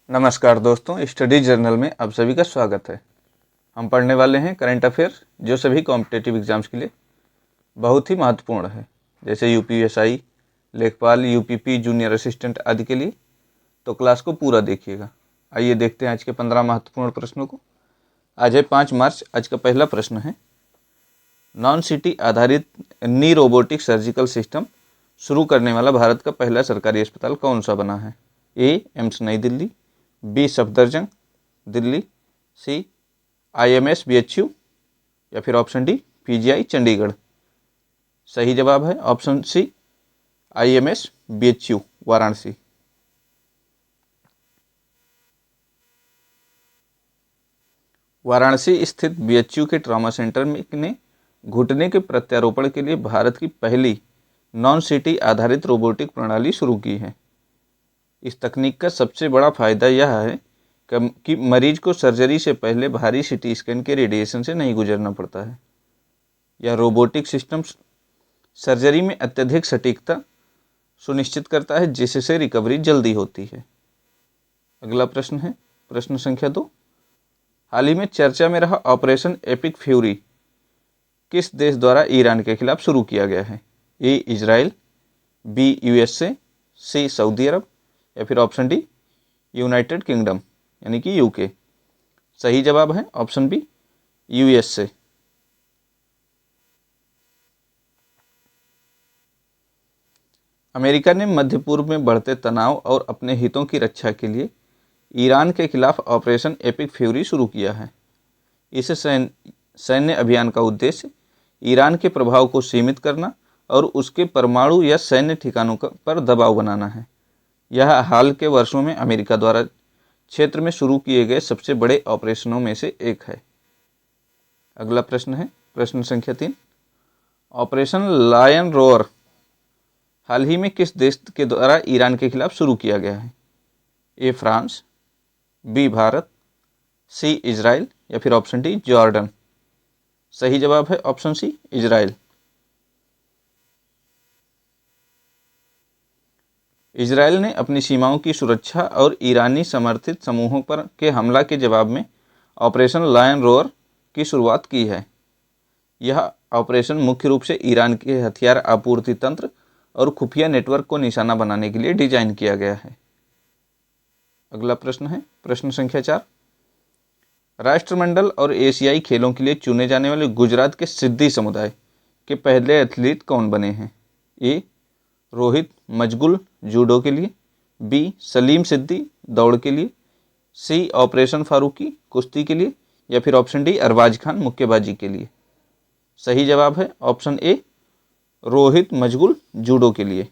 नमस्कार दोस्तों, study journal में आप सभी का स्वागत है। हम पढ़ने वाले हैं करंट अफेयर जो सभी कॉम्पिटिटिव एग्जाम्स के लिए बहुत ही महत्वपूर्ण है, जैसे यूपीएसआई, लेखपाल, यूपीपी, जूनियर असिस्टेंट आदि के लिए। तो क्लास को पूरा देखिएगा। आइए देखते हैं आज के 15 महत्वपूर्ण प्रश्नों को। आज है 5 मार्च। आज का पहला प्रश्न है, नॉन सिटी आधारित नी रोबोटिक सर्जिकल सिस्टम शुरू करने वाला भारत का पहला सरकारी अस्पताल कौन सा बना है? ए एम्स नई दिल्ली, बी सफदरजंग दिल्ली, सी IMS BHU या फिर ऑप्शन डी PGI चंडीगढ़। सही जवाब है option C IMS BHU Varanasi. Varanasi स्थित BHU के ट्रॉमा सेंटर ने घुटने के प्रत्यारोपण के लिए भारत की पहली नॉन सिटी आधारित रोबोटिक प्रणाली शुरू की है। इस तकनीक का सबसे बड़ा फायदा यह है कि मरीज को सर्जरी से पहले भारी CT स्कैन के रेडिएशन से नहीं गुजरना पड़ता है। यह रोबोटिक सिस्टम सर्जरी में अत्यधिक सटीकता सुनिश्चित करता है, जिससे रिकवरी जल्दी होती है। अगला प्रश्न है प्रश्न संख्या 2। हाल ही में चर्चा में रहा ऑपरेशन एपिक फ्यूरी किस देश द्वारा ईरान के खिलाफ शुरू किया गया है? A Israel, B USA, C सऊदी अरब या फिर ऑप्शन डी यूनाइटेड किंगडम यानी कि UK। सही जवाब है ऑप्शन बी USA। अमेरिका ने मध्य पूर्व में बढ़ते तनाव और अपने हितों की रक्षा के लिए ईरान के खिलाफ ऑपरेशन एपिक फ्यूरी शुरू किया है। इस सैन्य अभियान का उद्देश्य ईरान के प्रभाव को सीमित करना और उसके परमाणु या सैन्य ठिकानों पर दबाव बनाना है। यह हाल के वर्षों में अमेरिका द्वारा क्षेत्र में शुरू किए गए सबसे बड़े ऑपरेशनों में से एक है। अगला प्रश्न है प्रश्न संख्या 3। ऑपरेशन लायन रोअर हाल ही में किस देश के द्वारा ईरान के खिलाफ शुरू किया गया है? A France, B Bharat, C Israel या फिर ऑप्शन डी जॉर्डन। सही जवाब है ऑप्शन सी इजराइल। इजराइल ने अपनी सीमाओं की सुरक्षा और ईरानी समर्थित समूहों पर के हमला के जवाब में ऑपरेशन लायन रोअर की शुरुआत की है। यह ऑपरेशन मुख्य रूप से ईरान के हथियार आपूर्ति तंत्र और खुफिया नेटवर्क को निशाना बनाने के लिए डिजाइन किया गया है। अगला प्रश्न है प्रश्न संख्या 4। राष्ट्रमंडल और एशियाई खेलों के लिए चुने जाने वाले गुजरात के सिद्दी समुदाय के पहले एथलीट कौन बने हैं? ए रोहित मजगुल जूडो के लिए, बी सलीम सिद्दी दौड़ के लिए, सी ऑपरेशन फारूकी कुश्ती के लिए या फिर ऑप्शन डी अरबाज खान मुक्केबाजी के लिए। सही जवाब है ऑप्शन ए रोहित मजगुल जूडो के लिए।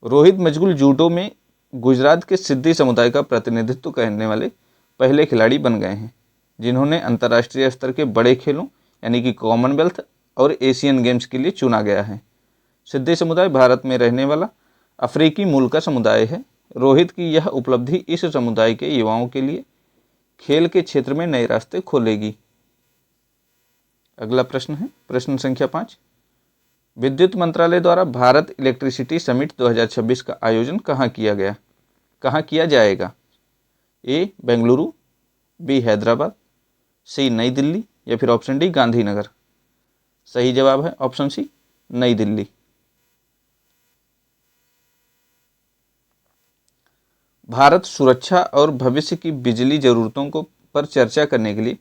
रोहित मजगुल जूडो में गुजरात के सिद्दी समुदाय का प्रतिनिधित्व करने वाले पहले खिलाड़ी बन गए हैं, जिन्होंने अंतर्राष्ट्रीय स्तर के बड़े खेलों यानी कि कॉमनवेल्थ और एशियन गेम्स के लिए चुना गया है। सिद्दी समुदाय भारत में रहने वाला अफ्रीकी मूल का समुदाय है। रोहित की यह उपलब्धि इस समुदाय के युवाओं के लिए खेल के क्षेत्र में नए रास्ते खोलेगी। अगला प्रश्न है प्रश्न संख्या 5। विद्युत मंत्रालय द्वारा भारत इलेक्ट्रिसिटी समिट 2026 का आयोजन कहाँ किया जाएगा? ए बेंगलुरु, बी हैदराबाद, सी नई दिल्ली या फिर ऑप्शन डी गांधीनगर। सही जवाब है ऑप्शन सी नई दिल्ली। भारत सुरक्षा और भविष्य की बिजली जरूरतों को पर चर्चा करने के लिए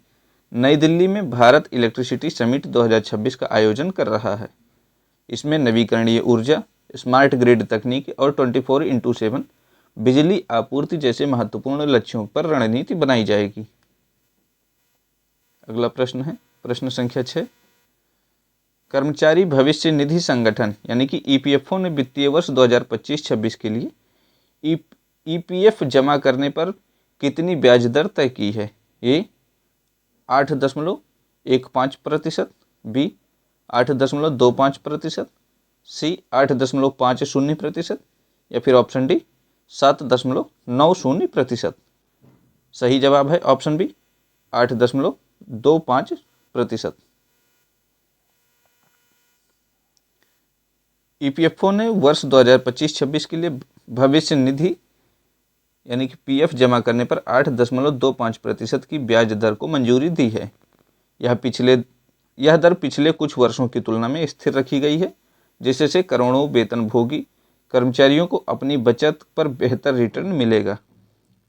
नई दिल्ली में भारत इलेक्ट्रिसिटी समिट 2026 का आयोजन कर रहा है। इसमें नवीकरणीय ऊर्जा, स्मार्ट ग्रिड तकनीक और 24x7 बिजली आपूर्ति जैसे महत्वपूर्ण लक्ष्यों पर रणनीति बनाई जाएगी। अगला प्रश्न है प्रश्न संख्या 6। कर्मचारी भविष्य निधि संगठन यानी कि EPFO ने वित्तीय वर्ष 2025-26 के लिए EPF जमा करने पर कितनी ब्याज दर तय की है? ए 8.15%, बी 8.25%, सी 8.50% या फिर ऑप्शन डी 7.90%। सही जवाब है ऑप्शन बी 8.25%। ईपीएफओ ने वर्ष 2025-26 के लिए भविष्य निधि यानी कि पीएफ जमा करने पर 8.25% की ब्याज दर को मंजूरी दी है। यह दर पिछले कुछ वर्षों की तुलना में स्थिर रखी गई है, जिससे करोड़ों वेतनभोगी कर्मचारियों को अपनी बचत पर बेहतर रिटर्न मिलेगा।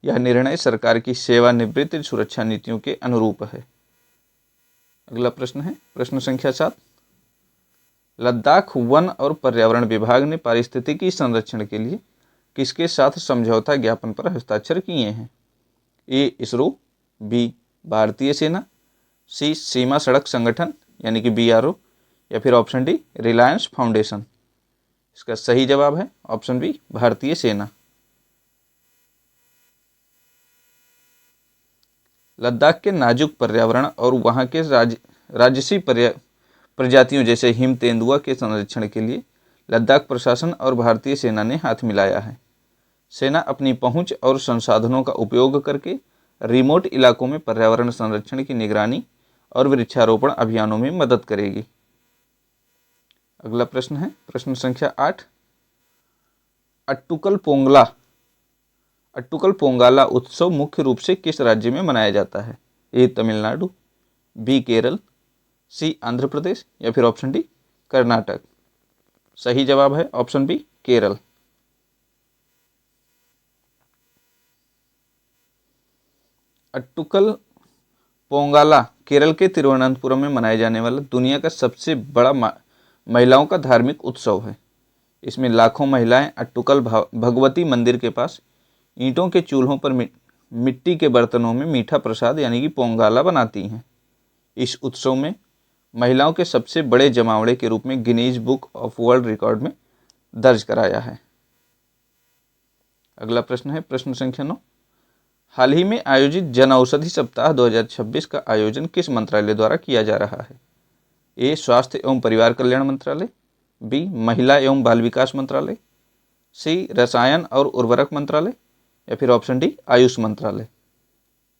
यह निर्णय सरकार की सेवानिवृत्ति सुरक्षा नीतियों के अनुरूप है। अगला प्रश्न है प्रश्न संख्या 7। लद्दाख वन और पर्यावरण विभाग ने पारिस्थितिकी संरक्षण के लिए किसके साथ समझौता ज्ञापन पर हस्ताक्षर किए हैं? ए इसरो, बी भारतीय सेना, सी सीमा सड़क संगठन यानी कि बीआरओ, या फिर ऑप्शन डी रिलायंस फाउंडेशन। इसका सही जवाब है ऑप्शन बी भारतीय सेना। लद्दाख के नाजुक पर्यावरण और वहाँ के राजसी प्रजातियों जैसे हिम तेंदुआ के संरक्षण के लिए लद्दाख प्रशासन और भारतीय सेना ने हाथ मिलाया है। सेना अपनी पहुंच और संसाधनों का उपयोग करके रिमोट इलाकों में पर्यावरण संरक्षण की निगरानी और वृक्षारोपण अभियानों में मदद करेगी। अगला प्रश्न है प्रश्न संख्या 8। अट्टुकल पोंगाला उत्सव मुख्य रूप से किस राज्य में मनाया जाता है? ए तमिलनाडु, बी केरल, सी आंध्र प्रदेश, या फिर ऑप्शन डी कर्नाटक। सही जवाब है ऑप्शन बी केरल। अट्टुकल पोंगाला केरल के तिरुवनंतपुरम में मनाया जाने वाला दुनिया का सबसे बड़ा महिलाओं का धार्मिक उत्सव है। इसमें लाखों महिलाएं अट्टुकल भगवती मंदिर के पास ईंटों के चूल्हों पर मिट्टी के बर्तनों में मीठा प्रसाद यानी कि पोंगाला बनाती हैं। इस उत्सव में महिलाओं के सबसे बड़े जमावड़े के रूप में Guinness book of world record में दर्ज कराया है। अगला प्रश्न है प्रश्न संख्या 9। हाल ही में आयोजित जन औषधि सप्ताह 2026 का आयोजन किस मंत्रालय द्वारा किया जा रहा है? ए स्वास्थ्य एवं परिवार कल्याण मंत्रालय, बी महिला एवं बाल विकास मंत्रालय, सी रसायन और उर्वरक मंत्रालय, या फिर ऑप्शन डी आयुष मंत्रालय।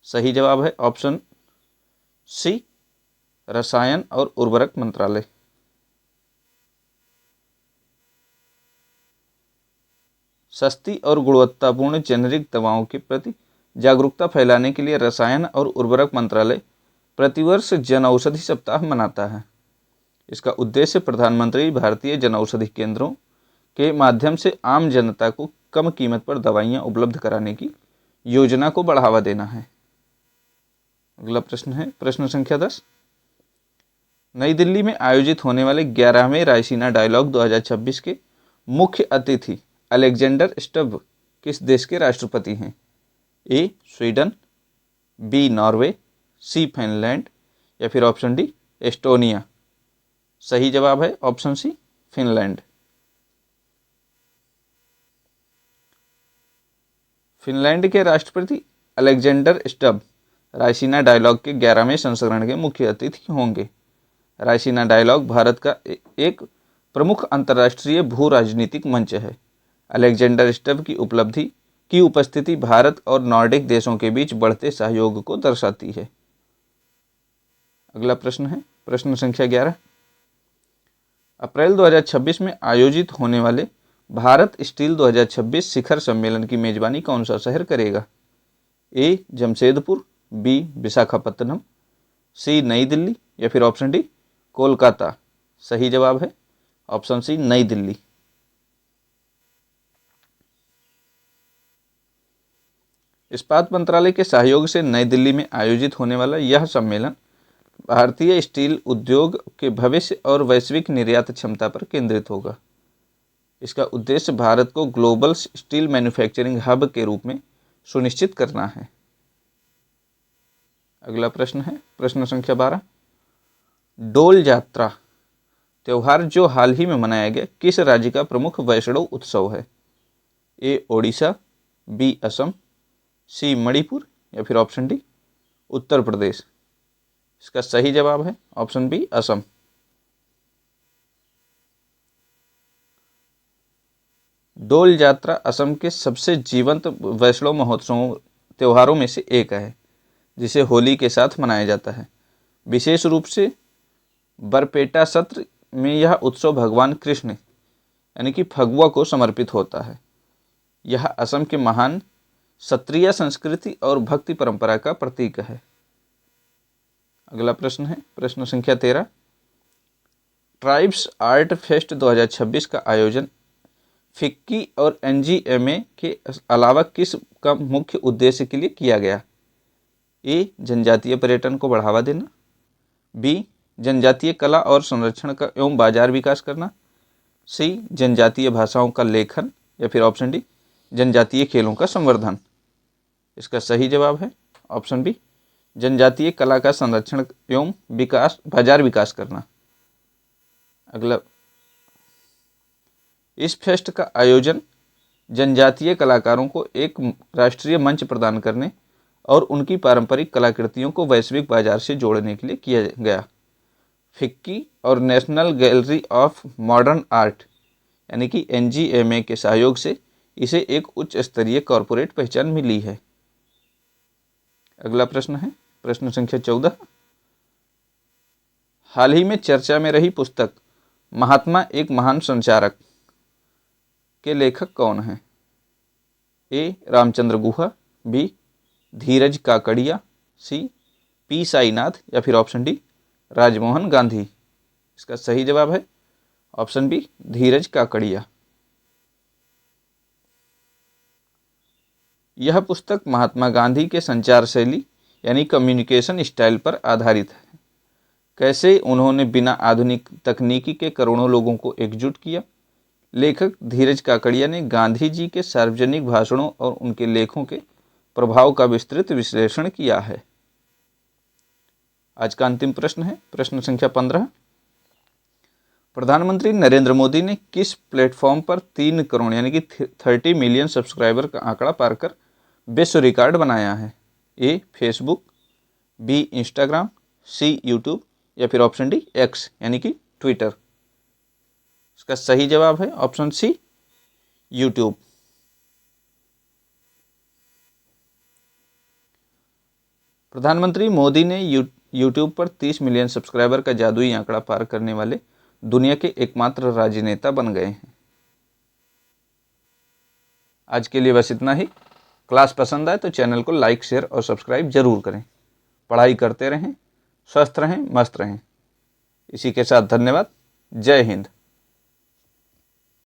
सही जवाब है ऑप्शन सी रसायन और उर्वरक मंत्रालय। सस्ती और गुणवत्तापूर्ण जेनेरिक दवाओं के प्रति जागरूकता फैलाने के लिए रसायन और उर्वरक मंत्रालय प्रतिवर्ष जन औषधि सप्ताह मनाता है। इसका उद्देश्य प्रधानमंत्री भारतीय जन औषधि केंद्रों के माध्यम से आम जनता को कम कीमत पर दवाइयाँ उपलब्ध कराने की योजना को बढ़ावा देना है। अगला प्रश्न है प्रश्न संख्या 10। नई दिल्ली में आयोजित होने वाले 11वें रायसीना डायलॉग 2026 के मुख्य अतिथि अलेक्जेंडर स्टब किस देश के राष्ट्रपति हैं? ए स्वीडन, बी नॉर्वे, सी फिनलैंड, या फिर ऑप्शन डी एस्टोनिया। सही जवाब है ऑप्शन सी फिनलैंड। फिनलैंड के राष्ट्रपति अलेक्जेंडर स्टब रायसीना डायलॉग के 11वें संस्करण के मुख्य अतिथि होंगे। रायसीना डायलॉग भारत का एक प्रमुख अंतर्राष्ट्रीय भू राजनीतिक मंच है। अलेक्जेंडर स्टब की उपस्थिति भारत और नॉर्डिक देशों के बीच बढ़ते सहयोग को दर्शाती है। अगला प्रश्न है प्रश्न संख्या 11। अप्रैल 2026 में आयोजित होने वाले भारत स्टील 2026 शिखर सम्मेलन की मेजबानी कौन सा शहर करेगा? ए जमशेदपुर, बी विशाखापत्तनम, सी नई दिल्ली, या फिर ऑप्शन डी कोलकाता। सही जवाब है ऑप्शन सी नई दिल्ली। इस्पात मंत्रालय के सहयोग से नई दिल्ली में आयोजित होने वाला यह सम्मेलन भारतीय स्टील उद्योग के भविष्य और वैश्विक निर्यात क्षमता पर केंद्रित होगा। इसका उद्देश्य भारत को ग्लोबल स्टील मैन्युफैक्चरिंग हब के रूप में सुनिश्चित करना है। अगला प्रश्न है प्रश्न संख्या 12। डोल यात्रा त्यौहार जो हाल ही में मनाया गया किस राज्य का प्रमुख वैष्णव उत्सव है? ए ओडिशा, बी असम, सी मणिपुर, या फिर ऑप्शन डी उत्तर प्रदेश। इसका सही जवाब है ऑप्शन बी असम। डोल यात्रा असम के सबसे जीवंत वैष्णव महोत्सव त्योहारों में से एक है, जिसे होली के साथ मनाया जाता है। विशेष रूप से बरपेटा सत्र में यह उत्सव भगवान कृष्ण यानी कि फगुआ को समर्पित होता है। यह असम के महान क्षत्रिय संस्कृति और भक्ति परंपरा का प्रतीक है। अगला प्रश्न है प्रश्न संख्या 13। ट्राइब्स आर्ट फेस्ट 2026 का आयोजन फिक्की और एनजीएमए के अलावा किस का मुख्य उद्देश्य के लिए किया गया? ए, जनजातीय पर्यटन को बढ़ावा देना, बी, जनजातीय कला और संरक्षण का एवं बाजार विकास करना, सी, जनजातीय भाषाओं का लेखन, या फिर ऑप्शन डी, जनजातीय खेलों का संवर्धन। इसका सही जवाब है ऑप्शन बी, जनजातीय कला का संरक्षण एवं बाजार विकास करना। अगला, इस फेस्ट का आयोजन जनजातीय कलाकारों को एक राष्ट्रीय मंच प्रदान करने और उनकी पारंपरिक कलाकृतियों को वैश्विक बाजार से जोड़ने के लिए किया गया। फिक्की और national gallery of modern art यानी कि एनजीएमए के सहयोग से इसे एक उच्च स्तरीय कॉरपोरेट पहचान मिली है। अगला प्रश्न है प्रश्न संख्या 14। हाल ही में चर्चा में रही पुस्तक महात्मा एक महान संचारक के लेखक कौन हैं? ए, रामचंद्र गुहा, बी, धीरज काकड़िया, सी, पी साईनाथ, या फिर ऑप्शन डी, राजमोहन गांधी। इसका सही जवाब है ऑप्शन बी, धीरज काकड़िया। यह पुस्तक महात्मा गांधी के संचार शैली यानी कम्युनिकेशन स्टाइल पर आधारित है। कैसे उन्होंने बिना आधुनिक तकनीकी के करोड़ों लोगों को एकजुट किया। लेखक धीरज काकड़िया ने गांधी जी के सार्वजनिक भाषणों और उनके लेखों के प्रभाव का विस्तृत विश्लेषण किया है। आज का अंतिम प्रश्न है प्रश्न संख्या 15। प्रधानमंत्री नरेंद्र मोदी ने किस प्लेटफॉर्म पर 3 करोड़ यानी कि 30 मिलियन सब्सक्राइबर का आंकड़ा पार कर विश्व रिकॉर्ड बनाया है? ए, फेसबुक, बी, इंस्टाग्राम, सी, यूट्यूब, या फिर ऑप्शन डी, एक्स यानी कि ट्विटर। इसका सही जवाब है ऑप्शन सी, यूट्यूब। प्रधानमंत्री मोदी ने यूट्यूब पर 30 मिलियन सब्सक्राइबर का जादुई आंकड़ा पार करने वाले दुनिया के एकमात्र राजनेता बन गए हैं। आज के लिए बस इतना ही। क्लास पसंद आए तो चैनल को लाइक, शेयर और सब्सक्राइब जरूर करें। पढ़ाई करते रहें, स्वस्थ रहें, मस्त रहें। इसी के साथ धन्यवाद। जय हिंद।